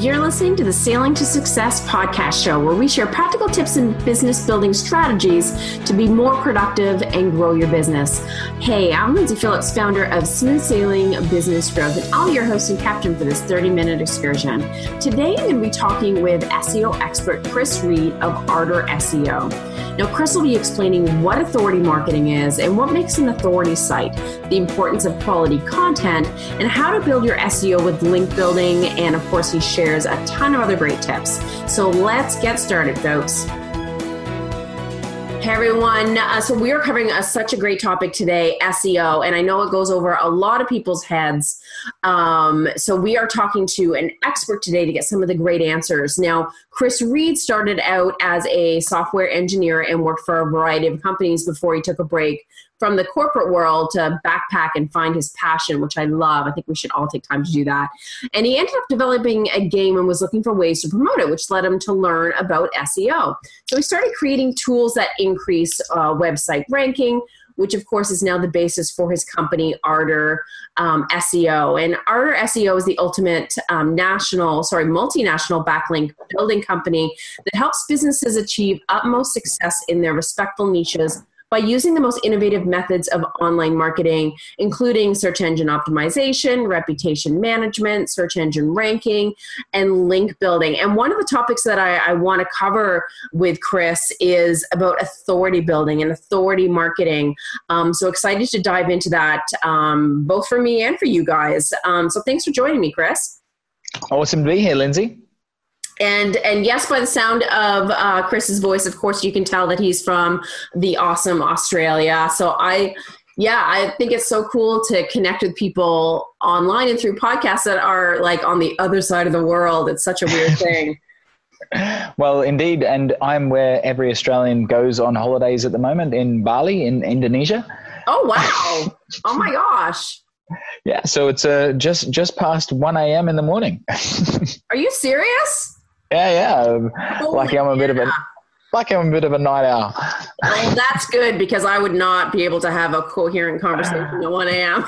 You're listening to the Sailing to Success podcast show, where we share practical tips and business building strategies to be more productive and grow your business. Hey, I'm Lyndsay Phillips, founder of Smooth Sailing Business Growth, and I'll be your host and captain for this 30-minute excursion. Today, I'm going to be talking with SEO expert Kris Reid of Ardor SEO. Now, Kris will be explaining what authority marketing is and what makes an authority site, the importance of quality content, and how to build your SEO with link building. And of course, he shares a ton of other great tips. So let's get started, folks. Hey everyone, so we are covering such a great topic today, SEO, and I know it goes over a lot of people's heads. So we are talking to an expert today to get some of the great answers. Now, Kris Reid started out as a software engineer and worked for a variety of companies before he took a break from the corporate world to backpack and find his passion, which I love. I think we should all take time to do that. And he ended up developing a game and was looking for ways to promote it, which led him to learn about SEO. So he started creating tools that increase website ranking, which of course is now the basis for his company, Ardor SEO. And Ardor SEO is the ultimate multinational backlink building company that helps businesses achieve utmost success in their respectful niches by using the most innovative methods of online marketing, including search engine optimization, reputation management, search engine ranking, and link building. And one of the topics that I want to cover with Kris is about authority building and authority marketing. So excited to dive into that, both for me and for you guys. So thanks for joining me, Kris. Awesome to be here, Lyndsay. And yes, by the sound of Kris's voice, of course, you can tell that he's from the awesome Australia. So I think it's so cool to connect with people online and through podcasts that are like on the other side of the world. It's such a weird thing. Well, indeed. And I'm where every Australian goes on holidays at the moment, in Bali, in Indonesia. Oh, wow. Oh, my gosh. Yeah. So it's just past 1 a.m. in the morning. Are you serious? Yeah. Lucky I'm a bit of a night owl. Well, that's good, because I would not be able to have a coherent conversation at 1 a.m.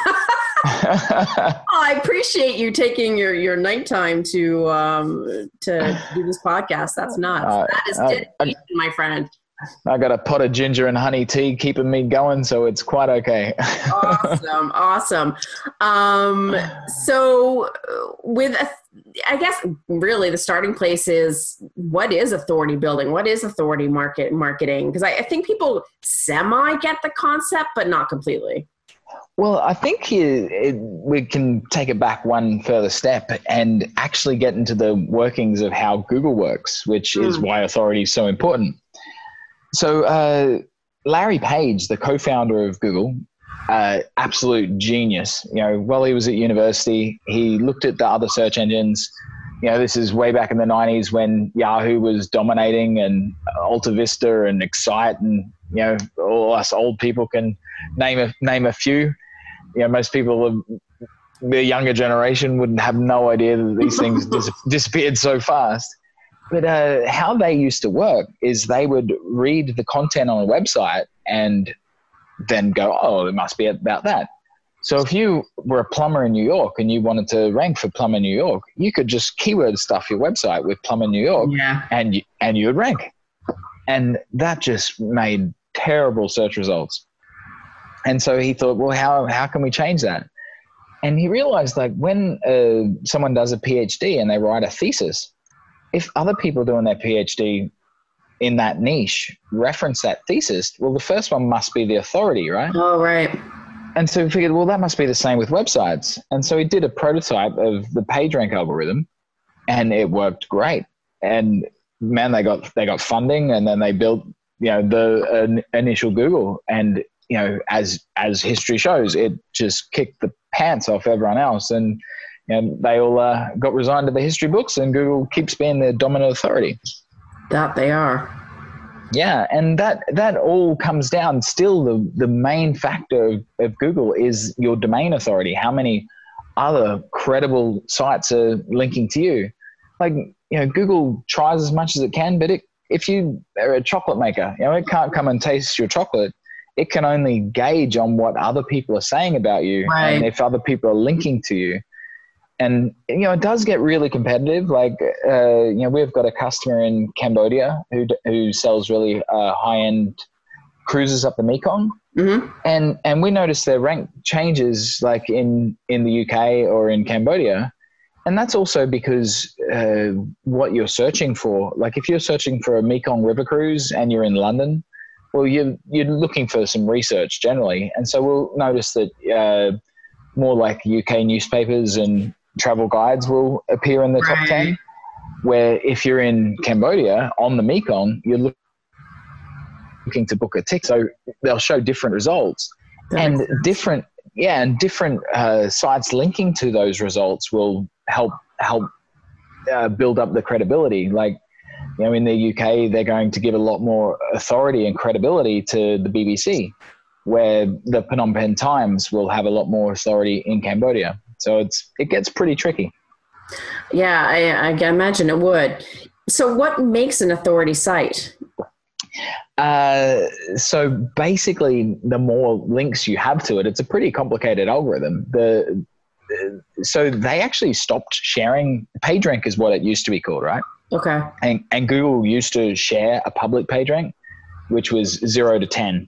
I appreciate you taking your nighttime to do this podcast. That's nuts. That is dedication, my friend. I got a pot of ginger and honey tea keeping me going, so it's quite okay. Awesome. So I guess really the starting place is, what is authority building? What is authority marketing? Because I think people semi get the concept, but not completely. Well, I think we can take it back one further step and actually get into the workings of how Google works, which is why authority is so important. So Larry Page, the co-founder of Google, absolute genius. While he was at university, he looked at the other search engines. This is way back in the 90s when Yahoo was dominating, and Alta Vista and Excite, and all us old people can name a few. Most people, the younger generation, wouldn't have no idea that these things disappeared so fast. But how they used to work is they would read the content on a website and then go, oh, it must be about that. So if you were a plumber in New York and you wanted to rank for plumber New York, you could just keyword stuff your website with plumber New York, and you would rank. And that just made terrible search results. And so he thought, well, how can we change that? And he realized, like, when someone does a PhD and they write a thesis, if other people doing their PhD in that niche reference that thesis, well, the first one must be the authority, right? Oh, right. And so we figured, well, that must be the same with websites. And so he did a prototype of the PageRank algorithm, and it worked great. And man, they got funding, and then they built, the initial Google. And, as history shows, it just kicked the pants off everyone else. And they all got resigned to the history books, and Google keeps being the dominant authority. That they are. Yeah, and that all comes down. Still, the main factor of Google is your domain authority. How many other credible sites are linking to you? Like, Google tries as much as it can, but if you are a chocolate maker, it can't come and taste your chocolate. It can only gauge on what other people are saying about you, right, and if other people are linking to you. And, it does get really competitive. Like, we've got a customer in Cambodia who sells really high-end cruises up the Mekong. Mm-hmm. And we noticed their rank changes like in the UK or in Cambodia. And that's also because what you're searching for, like if you're searching for a Mekong River cruise and you're in London, well, you're looking for some research generally. And so we'll notice that more like UK newspapers and travel guides will appear in the top 10, where if you're in Cambodia on the Mekong, you're looking to book a ticket. So they'll show different results, and different sites linking to those results will help build up the credibility. Like, in the UK, they're going to give a lot more authority and credibility to the BBC, where the Phnom Penh Times will have a lot more authority in Cambodia. So it gets pretty tricky. Yeah, I can imagine it would. So what makes an authority site? So basically, the more links you have to it, it's a pretty complicated algorithm. So they actually stopped sharing. PageRank is what it used to be called, right? Okay. And Google used to share a public PageRank, which was 0 to 10,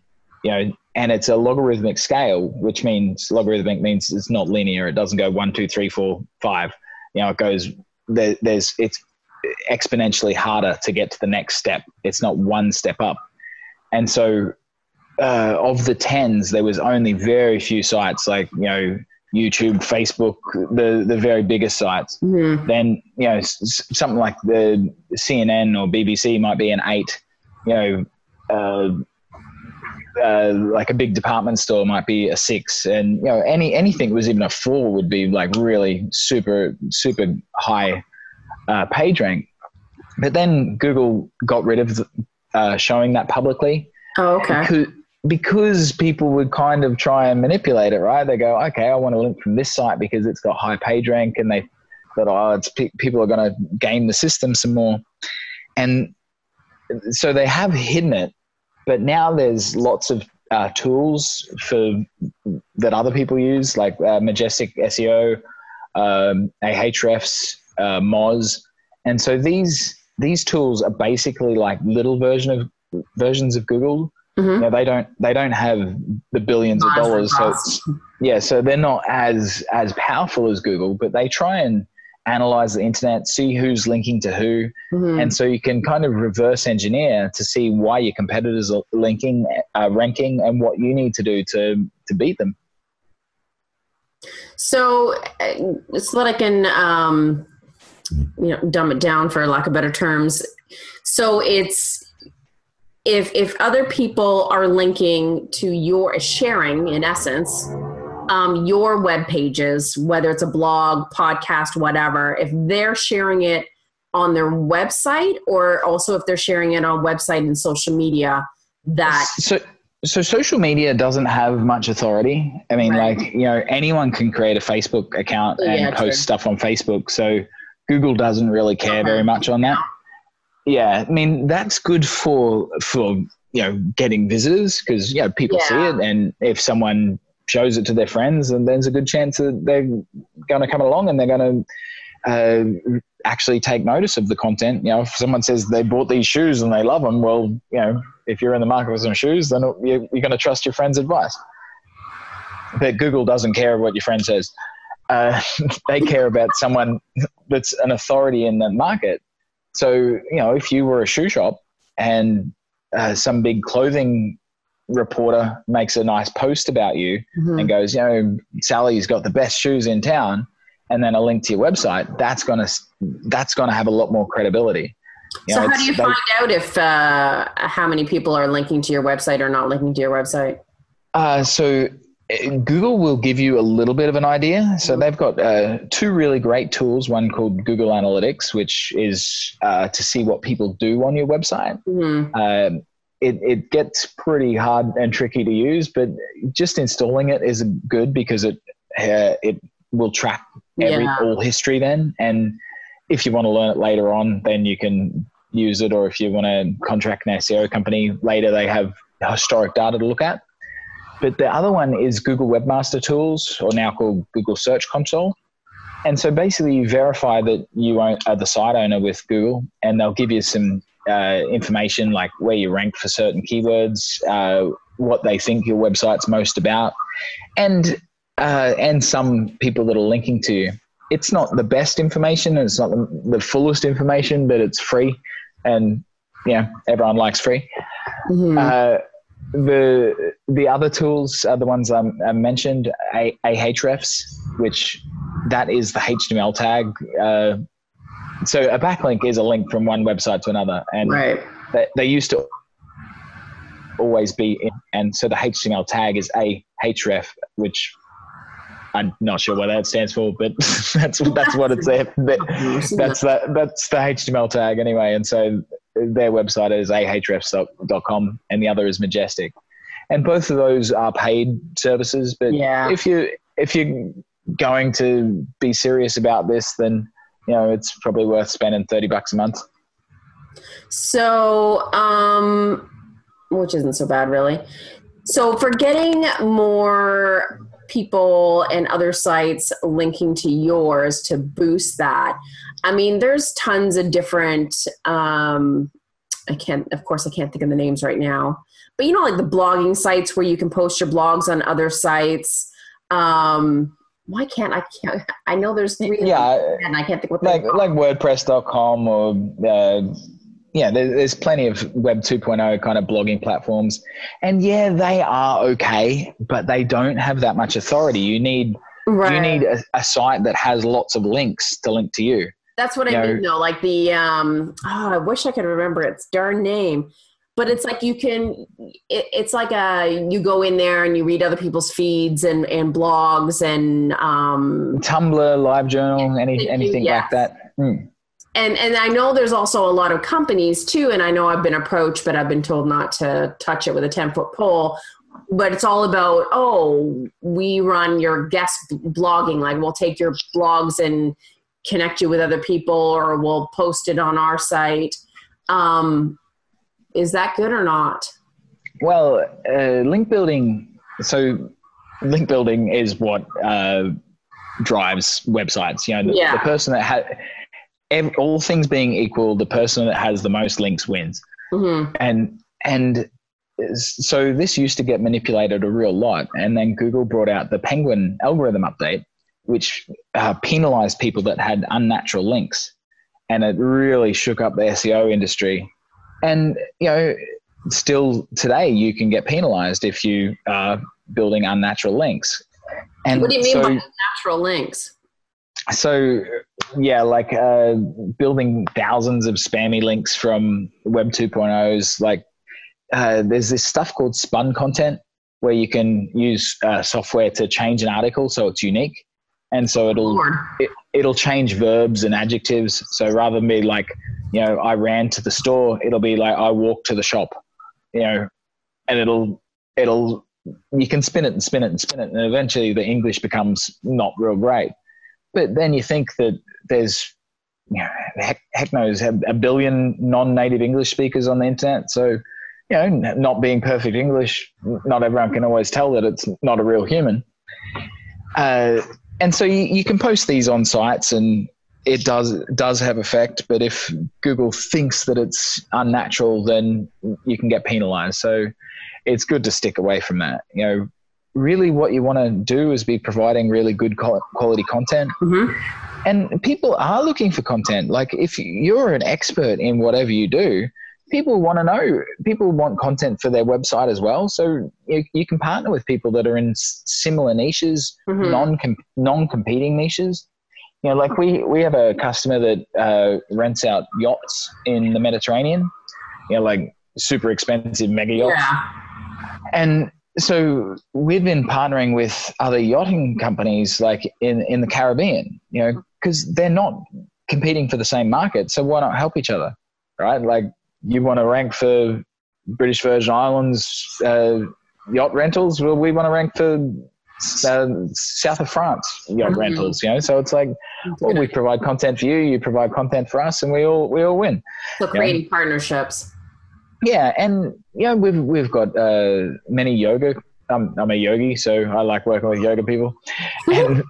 and it's a logarithmic scale, which means it's not linear. It doesn't go 1, 2, 3, 4, 5. It goes it's exponentially harder to get to the next step. It's not one step up. And so of the 10s, there was only very few sites like, YouTube, Facebook, the very biggest sites. Mm-hmm. Then, something like the CNN or BBC might be an 8, like a big department store might be a 6, and anything that was even a 4 would be like really super high page rank. But then Google got rid of showing that publicly. Oh, okay. Because people would kind of try and manipulate it, right? They go, okay, I want to link from this site because it's got high page rank, and they thought, people are going to game the system some more, and so they have hidden it. But now there's lots of tools that other people use, like Majestic SEO, Ahrefs, Moz. And so these tools are basically like little versions of Google. Mm-hmm. They don't have the billions of dollars. So they're not as powerful as Google, but they try and analyze the internet, see who's linking to who. Mm-hmm. And so you can kind of reverse engineer to see why your competitors are ranking, and what you need to do to beat them. So that I can, dumb it down for lack of better terms. So it's, if other people are linking to sharing, in essence, your web pages, whether it's a blog, podcast, whatever, if they're sharing it on their website, or also if they're sharing it on website and social media, So social media doesn't have much authority. I mean, right. Anyone can create a Facebook account and post stuff on Facebook. So Google doesn't really care very much on that. Yeah. I mean, that's good for getting visitors, because, people see it. And if someone shows it to their friends, and there's a good chance that they're going to come along and they're going to actually take notice of the content. If someone says they bought these shoes and they love them, well, if you're in the market for some shoes, then you're going to trust your friend's advice. But Google doesn't care what your friend says. They care about someone that's an authority in the market. So, if you were a shoe shop and some big clothing reporter makes a nice post about you, mm-hmm. and goes, Sally's got the best shoes in town, and then a link to your website, that's going to have a lot more credibility. So how do you find out if how many people are linking to your website or not linking to your website? So Google will give you a little bit of an idea. So they've got 2 really great tools, one called Google Analytics, which is to see what people do on your website. Mm-hmm. It gets pretty hard and tricky to use, but just installing it is good, because it will track all history then. And if you want to learn it later on, then you can use it. Or if you want to contract an SEO company later, they have historic data to look at. But the other one is Google Webmaster Tools, or now called Google Search Console. And so basically you verify that you are the site owner with Google, and they'll give you some information like where you rank for certain keywords, what they think your website's most about, and some people that are linking to you. It's not the best information, and it's not the fullest information, but it's free, and everyone likes free. Mm-hmm. The other tools are the ones I mentioned, Ahrefs, which that is the HTML tag. So a backlink is a link from one website to another, and they used to always be in, and so the HTML tag is a href, which I'm not sure what that stands for, but that's what it's there. That's the HTML tag anyway, and so their website is ahrefs.com, and the other is Majestic, and both of those are paid services. But if you're going to be serious about this, then it's probably worth spending $30 a month. So, which isn't so bad, really. So for getting more people and other sites linking to yours to boost that, I mean, there's tons of different, I can't think of the names right now, but like the blogging sites where you can post your blogs on other sites. Why can't I know there's three, and I can't think what like WordPress.com or there's plenty of Web 2.0 kind of blogging platforms, and they are okay, but they don't have that much authority. You need a site that has lots of links to link to you. That's what I mean, though. Like the I wish I could remember its darn name. But it's like it's like you go in there and you read other people's feeds and blogs and Tumblr, LiveJournal, anything like that. Mm. And I know there's also a lot of companies too, and I know I've been approached, but I've been told not to touch it with a 10-foot pole. But it's all about, we run your guest blogging. Like we'll take your blogs and connect you with other people, or we'll post it on our site. Is that good or not? Well, link building. So link building is what drives websites. The person that had all things being equal, the person that has the most links wins. Mm-hmm. And so this used to get manipulated a real lot. And then Google brought out the Penguin algorithm update, which penalized people that had unnatural links. And it really shook up the SEO industry. And, still today you can get penalized if you are building unnatural links. And what do you mean by unnatural links? So, like building thousands of spammy links from Web 2.0s. Like there's this stuff called spun content where you can use software to change an article so it's unique. And so it'll change verbs and adjectives. So rather than be like, I ran to the store, it'll be like I walked to the shop, and you can spin it and spin it and spin it, and eventually the English becomes not real great. But then you think that there's, heck knows, a billion non-native English speakers on the internet. So, not being perfect English, not everyone can always tell that it's not a real human. And so you can post these on sites, and it does have effect. But if Google thinks that it's unnatural, then you can get penalized. So it's good to stick away from that. Really what you want to do is be providing really good quality content. Mm-hmm. And people are looking for content. Like if you're an expert in whatever you do, people want to know. People want content for their website as well. So you can partner with people that are in similar niches, mm-hmm. non-competing niches. Like we have a customer that rents out yachts in the Mediterranean, like super expensive mega yachts. Yeah. And so we've been partnering with other yachting companies like in the Caribbean, because they're not competing for the same market. So why not help each other, right? Like you want to rank for British Virgin Islands yacht rentals. Well, we want to rank for south of France yacht mm-hmm. rentals, So it's like, we provide content for you, you provide content for us, and we all win. So creating partnerships. Yeah, and we've got many yoga. I'm a yogi, so I like working with yoga people, and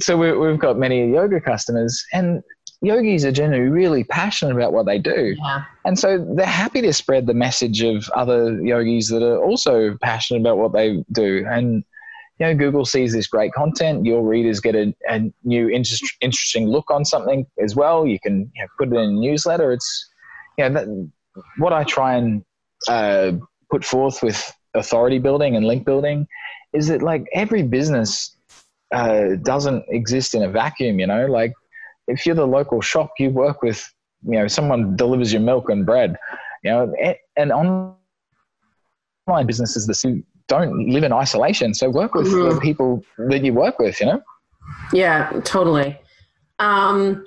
so we've got many yoga customers, and yogis are generally really passionate about what they do. Yeah. And so they're happy to spread the message of other yogis that are also passionate about what they do. And, Google sees this great content. Your readers get a new interesting look on something as well. You can put it in a newsletter. It's, what I try and put forth with authority building and link building is that, like, every business doesn't exist in a vacuum, like, if you're the local shop, you work with, someone delivers your milk and bread, and online businesses that don't live in isolation. So work with the people that you work with, Yeah, totally. So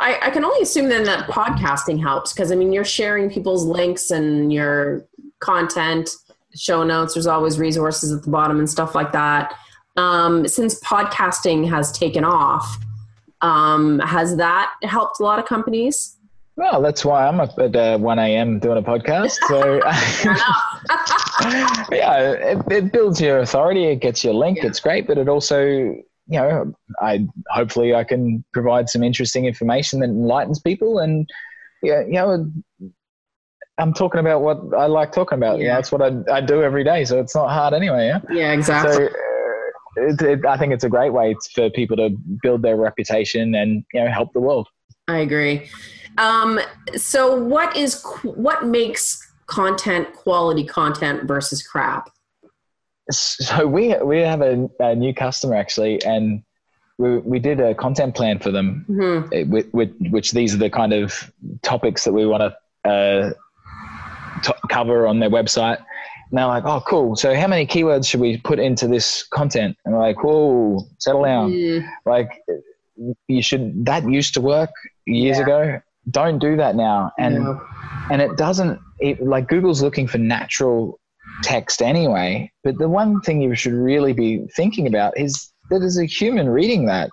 I can only assume then that podcasting helps, because you're sharing people's links and your content, show notes. There's always resources at the bottom and stuff like that. Since podcasting has taken off, has that helped a lot of companies? Well, that's why I'm up at 1 a.m. doing a podcast. So yeah, it builds your authority. It gets your link. Yeah. It's great, but it also, hopefully I can provide some interesting information that enlightens people. And I'm talking about what I like talking about. Yeah, that's what I do every day. So it's not hard anyway. Yeah. Yeah, exactly. So, I think it's a great way for people to build their reputation and help the world. I agree. So what makes content quality content versus crap? So we have a new customer actually, and we did a content plan for them, which these are the kind of topics that we want to cover on their website. And they're like, oh, cool. So how many keywords should we put into this content? And we're like, whoa, settle down. Like, that used to work years ago. Don't do that now. And it doesn't, like, Google's looking for natural text anyway. But the one thing you should really be thinking about is that as a human reading that,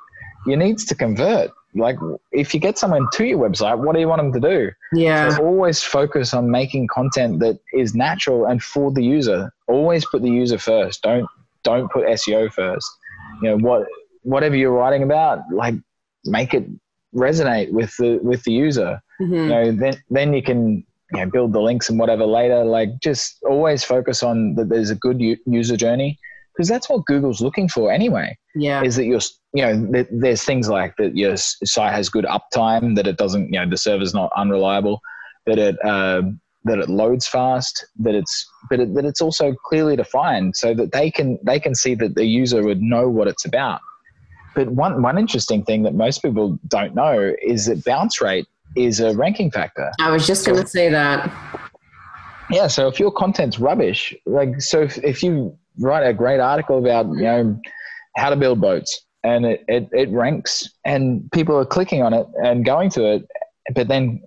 you needs to convert. Like, if you get someone to your website, what do you want them to do? Yeah. So always focus on making content that is natural and for the user. Always put the user first. Don't put SEO first. Whatever you're writing about, like, make it resonate with the user. Then you can build the links and whatever later. Like, just always focus on that there's a good user journey, because that's what Google's looking for anyway. Yeah. Is that there's things like that your site has good uptime, that it doesn't, the server's not unreliable, that it loads fast, that it's also clearly defined, so that they can see that the user would know what it's about. But one interesting thing that most people don't know is that bounce rate is a ranking factor. I was just going to say that. Yeah. So if your content's rubbish, like, so if you write a great article about, how to build boats, and it ranks and people are clicking on it and going to it, but then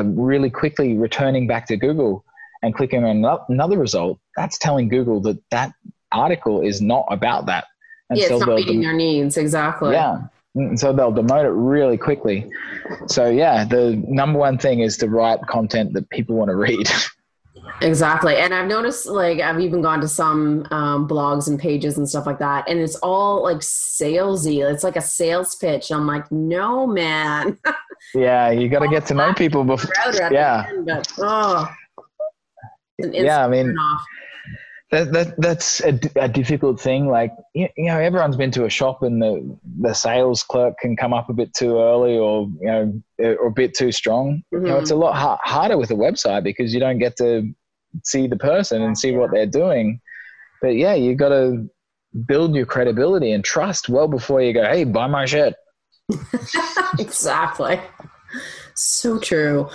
really quickly returning back to Google and clicking on another result, that's telling Google that article is not about that. And it's not meeting their needs. Exactly. Yeah. So they'll demote it really quickly. So yeah, the number one thing is to write content that people want to read. Exactly. And I've noticed, like, I've even gone to some blogs and pages and stuff like that, and it's all like salesy. It's like a sales pitch. I'm like, no, man. Yeah, you got to get to know people before. Yeah. Yeah, I mean, that's a difficult thing. Like, everyone's been to a shop and the sales clerk can come up a bit too early, or a bit too strong. It's a lot harder with a website, because you don't get to see the person and see what they're doing. But yeah, you got to build your credibility and trust well before you go, hey, buy my shirt. Exactly. So true.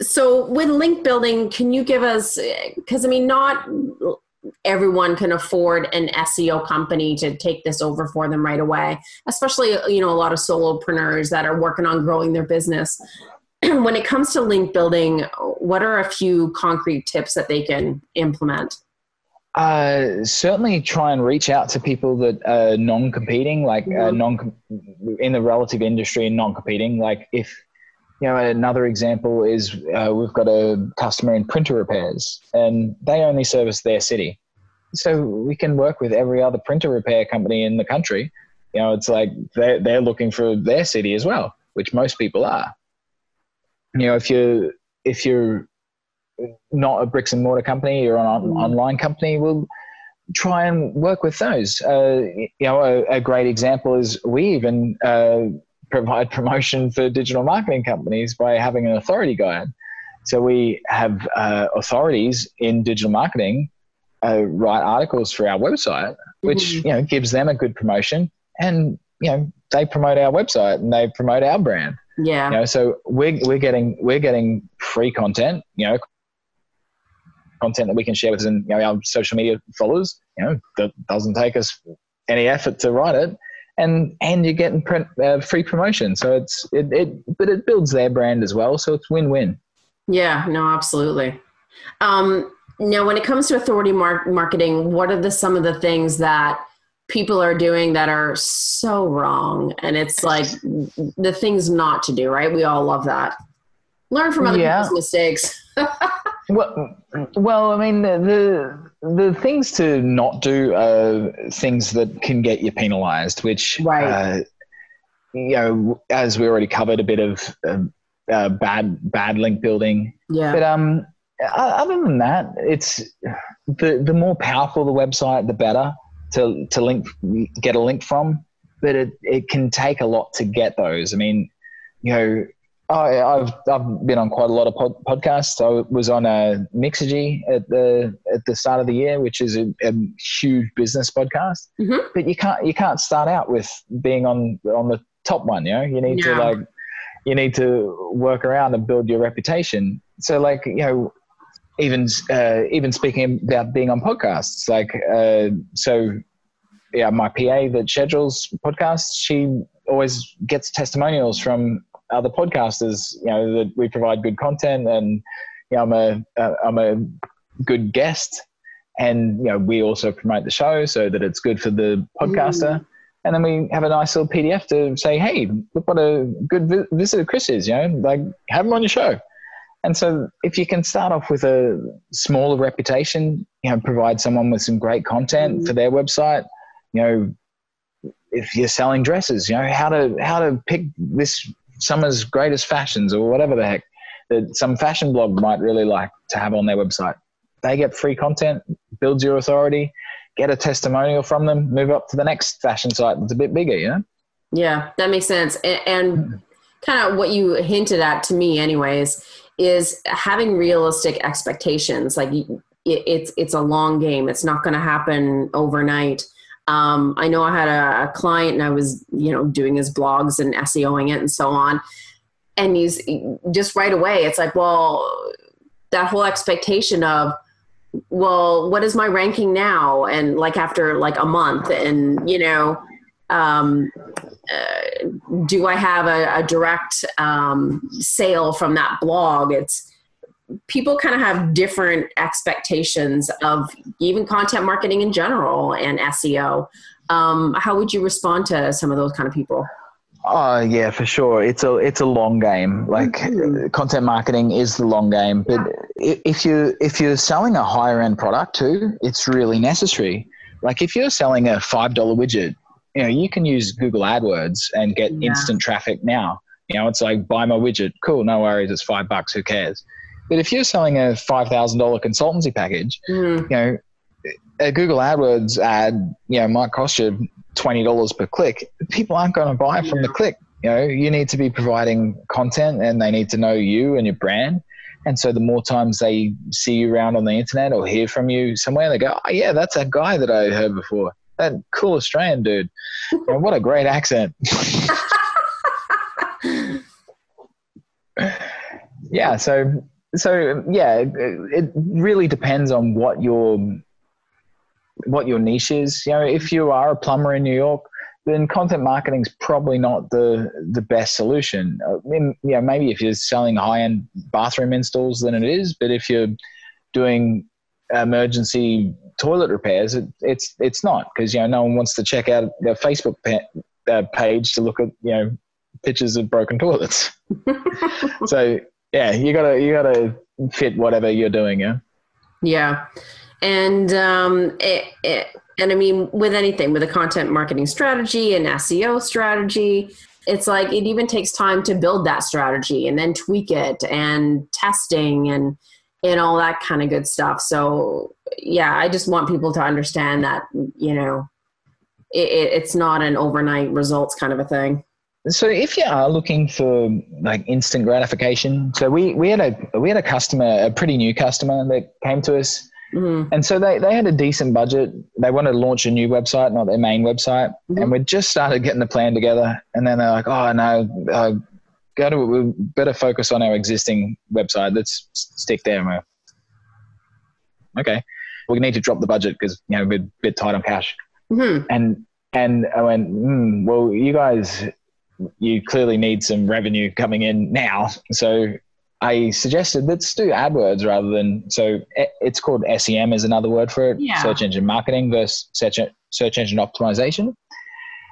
So with link building, can you give us, because not everyone can afford an SEO company to take this over for them right away, especially, a lot of solopreneurs that are working on growing their business. When it comes to link building, what are a few concrete tips that they can implement? Certainly try and reach out to people that are non-competing, like in the relative industry and non-competing. Like, if, another example is we've got a customer in printer repairs, and they only service their city. so we can work with every other printer repair company in the country. You know, it's like they're looking for their city as well, which most people are. You know, if you're not a bricks and mortar company, you're an online company, well, try and work with those. You know, a great example is we even provide promotion for digital marketing companies by having an authority guide. So we have authorities in digital marketing write articles for our website, which you know gives them a good promotion, and you know they promote our website and they promote our brand. Yeah. You know, so we're getting free content. You know, content that we can share with you know, our social media followers. You know, that doesn't take us any effort to write it, and you're getting free promotion. So but it builds their brand as well. So it's win-win. Yeah, no, absolutely. Now, when it comes to authority marketing, what are some of the things that people are doing that are so wrong? And it's like the things not to do, right? We all love that. Learn from other people's mistakes. Well, I mean, the things to not do are things that can get you penalized, which, you know, as we already covered, a bit of bad link building. Yeah. But other than that, it's the more powerful the website, the better to get a link from. But it can take a lot to get those. I mean, you know, I've been on quite a lot of podcasts. I was on a Mixergy at the start of the year, which is a huge business podcast. Mm-hmm. But you can't start out with being on the top one. You know, you need to work around and build your reputation. So, like, you know, even speaking about being on podcasts, like my PA that schedules podcasts, she always gets testimonials from other podcasters, you know, that we provide good content, and you know, I'm a good guest, and you know, we also promote the show so that it's good for the podcaster. And then we have a nice little PDF to say, hey, look what a good visitor Kris is, you know, like have him on your show. And so if you can start off with a smaller reputation, you know, provide someone with some great content for their website, you know, if you're selling dresses, you know, how to pick this summer's greatest fashions or whatever the heck that some fashion blog might really like to have on their website. They get free content, builds your authority, get a testimonial from them, move up to the next fashion site that's a bit bigger, you know? Yeah, that makes sense. And kind of what you hinted at to me anyways is having realistic expectations. Like it's a long game. It's not going to happen overnight. I know I had a client and I was, you know, doing his blogs and SEOing it and so on. And he's just right away, it's like, well, that whole expectation of, well, what is my ranking now? And like after like a month, and, you know, do I have a direct sale from that blog? It's people kind of have different expectations of even content marketing in general and SEO. How would you respond to some of those kind of people? Oh yeah, for sure. It's a long game. Like content marketing is the long game, but if you're selling a higher end product too, it's really necessary. Like if you're selling a $5 widget, you know, you can use Google AdWords and get instant traffic now. You know, it's like buy my widget. Cool. No worries. It's $5. Who cares? But if you're selling a $5,000 consultancy package, you know, a Google AdWords ad, you know, might cost you $20 per click. People aren't going to buy from the click. You know, you need to be providing content and they need to know you and your brand. And so the more times they see you around on the internet or hear from you somewhere, they go, oh yeah, that's that guy that I heard before. That cool Australian dude. You know, what a great accent. Yeah. So yeah, it really depends on what your niche is. You know, if you are a plumber in New York, then content marketing is probably not the best solution. I mean, you know, maybe if you're selling high-end bathroom installs, then it is. But if you're doing emergency toilet repairs, it's not, because, you know, no one wants to check out their Facebook page to look at, you know, pictures of broken toilets. So yeah, you gotta fit whatever you're doing. Yeah. And and I mean, with anything, with a content marketing strategy and SEO strategy, it's like it even takes time to build that strategy and then tweak it and testing and all that kind of good stuff. So yeah, I just want people to understand that, you know, it's not an overnight results kind of a thing. So if you are looking for like instant gratification, so we had a customer, a pretty new customer that came to us. Mm-hmm. And so they had a decent budget. They wanted to launch a new website, not their main website. Mm-hmm. And we just started getting the plan together. And then they're like, oh no, we better focus on our existing website. Let's stick there. And we're, okay, we need to drop the budget because, you know, we're a bit tight on cash. Mm-hmm. And I went, well, you guys, you clearly need some revenue coming in now. So I suggested let's do AdWords rather than, so it's called SEM is another word for it, search engine marketing versus search engine optimization.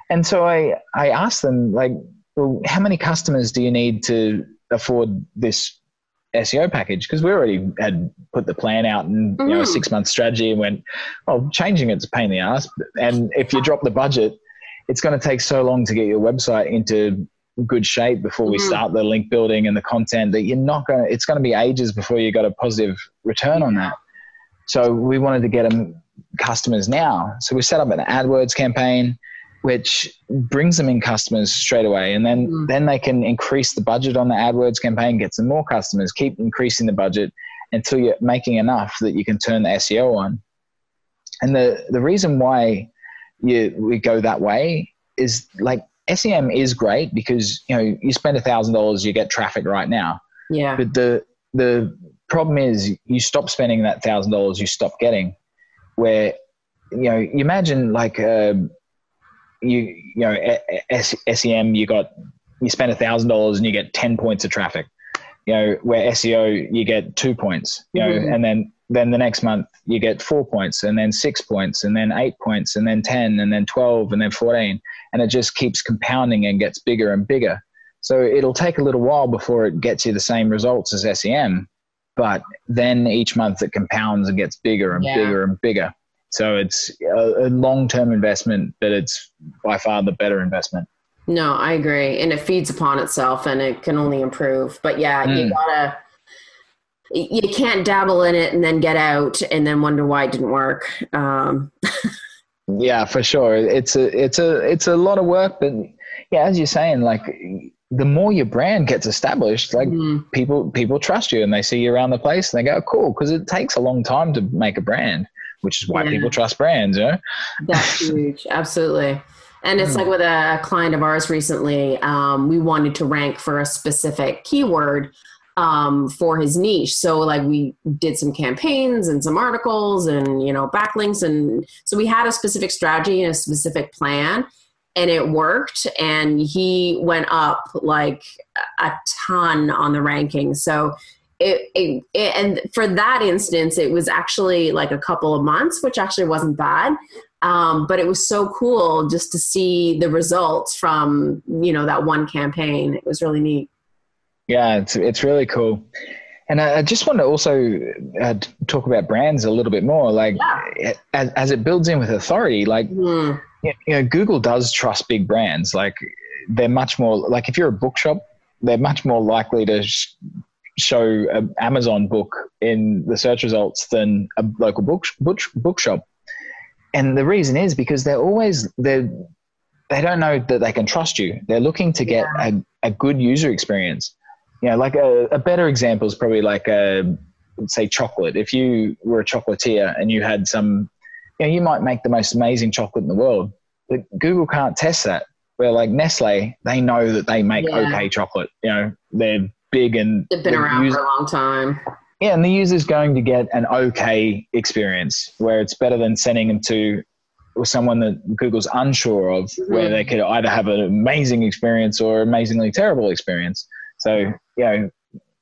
And so I asked them, like, well, how many customers do you need to afford this SEO package? Because we already had put the plan out and you know, a 6-month strategy and went, well, changing it's a pain in the ass. And if you drop the budget, it's going to take so long to get your website into good shape before we start the link building and the content that it's going to be ages before you got a positive return on that. So we wanted to get them customers now. So we set up an AdWords campaign, which brings them in customers straight away. And then they can increase the budget on the AdWords campaign, get some more customers, keep increasing the budget until you're making enough that you can turn the SEO on. And the reason why we go that way is like, SEM is great because, you know, you spend $1,000, you get traffic right now. Yeah. But the problem is you stop spending that $1,000, you stop getting where, you know, you imagine like, SEM, you spend $1,000 and you get 10 points of traffic, you know, where SEO, you get 2 points, you know, and then the next month you get 4 points and then 6 points and then 8 points and then 10 and then 12 and then 14. And it just keeps compounding and gets bigger and bigger. So it'll take a little while before it gets you the same results as SEM, but then each month it compounds and gets bigger and bigger and bigger. So it's a long-term investment, but it's by far the better investment. No, I agree. And it feeds upon itself and it can only improve. But yeah, you can't dabble in it and then get out and then wonder why it didn't work. Yeah, for sure. It's a lot of work, but yeah, as you're saying, like the more your brand gets established, like people trust you and they see you around the place and they go, cool, because it takes a long time to make a brand, which is why people trust brands, you know? That's huge. Absolutely. And it's like with a client of ours recently, we wanted to rank for a specific keyword for his niche. So like we did some campaigns and some articles and, you know, backlinks. And so we had a specific strategy and a specific plan and it worked. And he went up like a ton on the ranking. So and for that instance, it was actually like a couple of months, which actually wasn't bad. But it was so cool just to see the results from, you know, that one campaign. It was really neat. Yeah, it's really cool. And I just want to also talk about brands a little bit more. Like as it builds in with authority, like, you know, Google does trust big brands. Like they're much more, like if you're a bookshop, they're much more likely to show an Amazon book in the search results than a local bookshop. And the reason is because they don't know that they can trust you. They're looking to get a good user experience. You know, like a better example is probably like say chocolate. If you were a chocolatier and you had some, you know, you might make the most amazing chocolate in the world, but Google can't test that. Where like Nestle, they know that they make okay chocolate. You know, they're big and they've been around for a long time. Yeah, and the user's going to get an okay experience where it's better than sending them to someone that Google's unsure of, where they could either have an amazing experience or amazingly terrible experience. So, you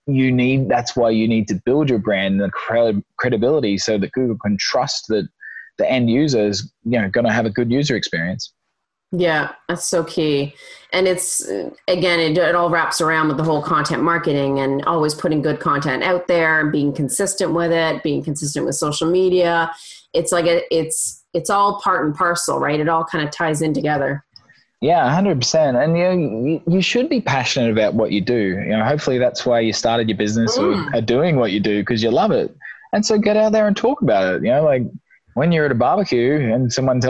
know, that's why you need to build your brand and the credibility so that Google can trust that the end user is, you know, going to have a good user experience. Yeah, that's so key. And it's, again, it all wraps around with the whole content marketing and always putting good content out there and being consistent with it, being consistent with social media. It's like, it's all part and parcel, right? It all kind of ties in together. Yeah, 100%. And you should be passionate about what you do. Hopefully that's why you started your business or are doing what you do, because you love it. And so get out there and talk about it. Like when you're at a barbecue and someone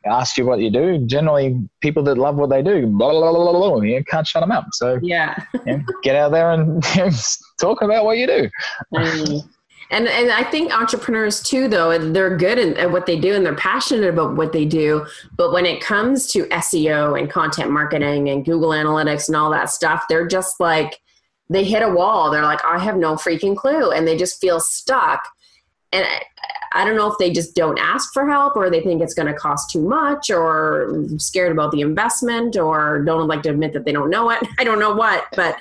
asks you what you do, generally people that love what they do, blah, blah, blah, blah, blah, you can't shut them up. So get out there and talk about what you do. And I think entrepreneurs too, though, they're good at what they do and they're passionate about what they do. But when it comes to SEO and content marketing and Google Analytics and all that stuff, they're just like, they hit a wall. They're like, I have no freaking clue. And they just feel stuck. And I don't know if they just don't ask for help, or they think it's going to cost too much, or scared about the investment, or don't like to admit that they don't know it. I don't know what, but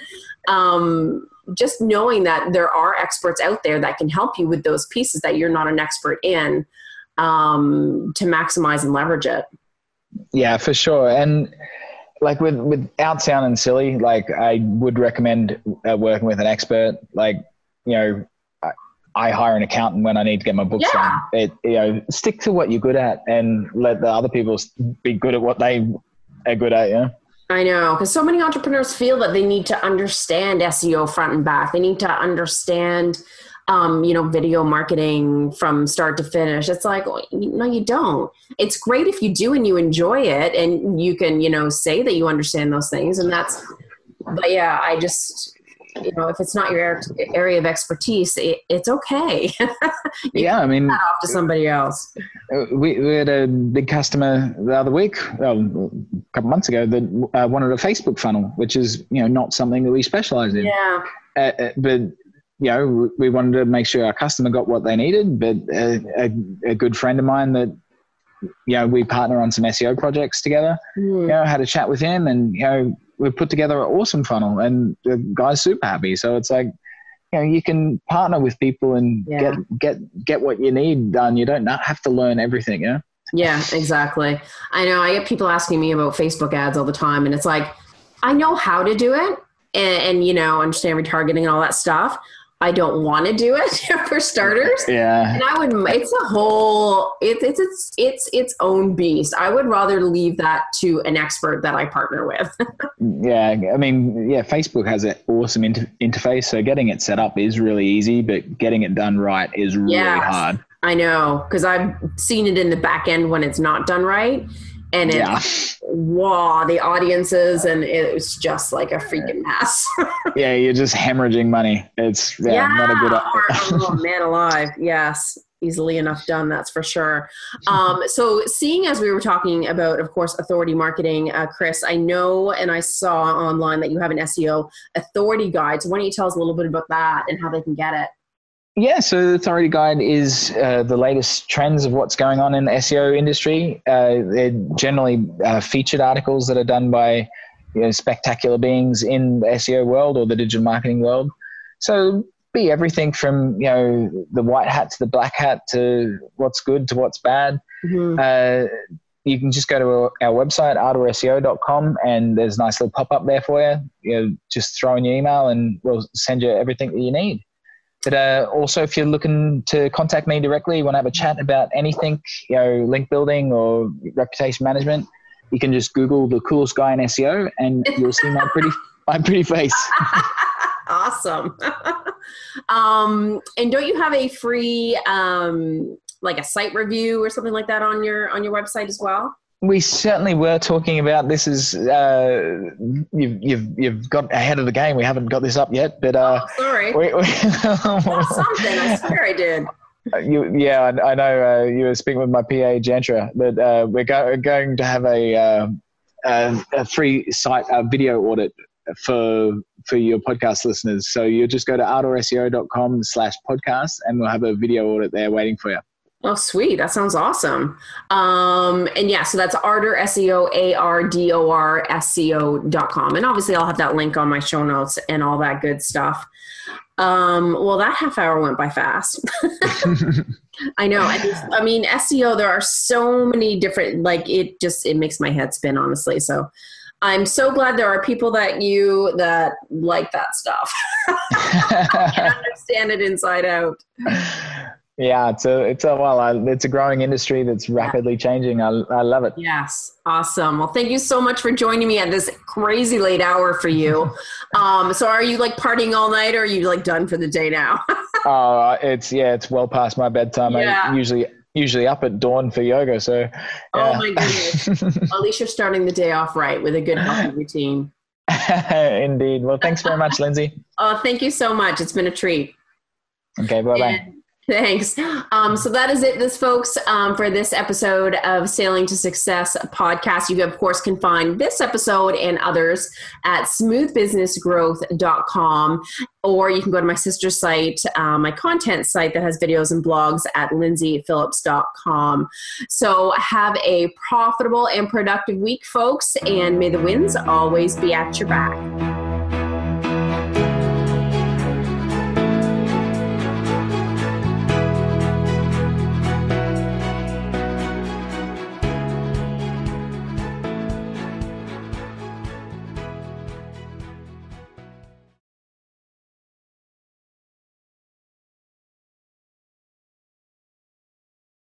just knowing that there are experts out there that can help you with those pieces that you're not an expert in, to maximize and leverage it. Yeah, for sure. And like without sounding silly, like I would recommend working with an expert. Like, I hire an accountant when I need to get my books done. Stick to what you're good at and let the other people be good at what they are good at. Yeah. I know, because so many entrepreneurs feel that they need to understand SEO front and back. They need to understand, video marketing from start to finish. It's like, no, you don't. It's great if you do and you enjoy it and you can, say that you understand those things. But yeah, I just, if it's not your area of expertise, it's okay. Yeah, I mean, that off to somebody else. We had a big customer the other week, a couple months ago, that wanted a Facebook funnel, which is not something that we specialize in. Yeah. But we wanted to make sure our customer got what they needed. But a good friend of mine that we partner on some SEO projects together. Had a chat with him, and we put together an awesome funnel, and the guy's super happy. So it's like, you can partner with people and get what you need done. You don't have to learn everything. Yeah. Yeah, exactly. I know I get people asking me about Facebook ads all the time, and it's like, I know how to do it and understand retargeting and all that stuff. I don't want to do it for starters. Yeah. And it's a whole, it's its own beast. I would rather leave that to an expert that I partner with. Yeah. I mean, Facebook has an awesome interface. So getting it set up is really easy, but getting it done right is really hard. I know. 'Cause I've seen it in the back end when it's not done right. And the audiences, and it's just like a freaking mess. Yeah, you're just hemorrhaging money. It's not a good oh man alive. Yes, easily enough done, that's for sure. So seeing as we were talking about, of course, authority marketing, Kris, I know and I saw online that you have an SEO Authority guide. So why don't you tell us a little bit about that and how they can get it? Yeah, so the Authority Guide is the latest trends of what's going on in the SEO industry. They're generally featured articles that are done by spectacular beings in the SEO world or the digital marketing world. So be everything from the white hat to the black hat to what's good to what's bad. Mm-hmm. You can just go to our website, ardorseo.com, and there's a nice little pop-up there for you. Just throw in your email and we'll send you everything that you need. But also, if you're looking to contact me directly, you want to have a chat about anything, link building or reputation management, you can just Google the coolest guy in SEO and you'll see my pretty face. Awesome. And don't you have a free, like a site review or something like that on your website as well? We certainly were talking about this. Is you've got ahead of the game. We haven't got this up yet, but sorry. Something. I swear I did. I know. You were speaking with my PA Jantra, but we're going to have a free site video audit for your podcast listeners. So you just go to ardorseo.com/podcast, and we'll have a video audit there waiting for you. Oh, sweet. That sounds awesome. So that's Ardor SEO, ARDOR SEO.com. And obviously I'll have that link on my show notes and all that good stuff. Well, that half hour went by fast. I know. I mean, SEO, there are so many different, like, it makes my head spin, honestly. So I'm so glad there are people that like that stuff. I can understand it inside out. Yeah, it's a growing industry that's rapidly changing. I love it. Yes, awesome. Well, thank you so much for joining me at this crazy late hour for you. So are you like partying all night, or are you like done for the day now? It's well past my bedtime. Yeah. I usually up at dawn for yoga. So yeah. Oh my goodness. At least you're starting the day off right with a good healthy routine. Indeed. Well, thanks very much, Lyndsay. Oh, thank you so much. It's been a treat. Okay, bye-bye. Thanks. So that is it, folks, for this episode of Sailing to Success podcast. You, of course, can find this episode and others at smoothbusinessgrowth.com, or you can go to my sister's site, my content site that has videos and blogs at lyndsayphillips.com. So have a profitable and productive week, folks, and may the winds always be at your back.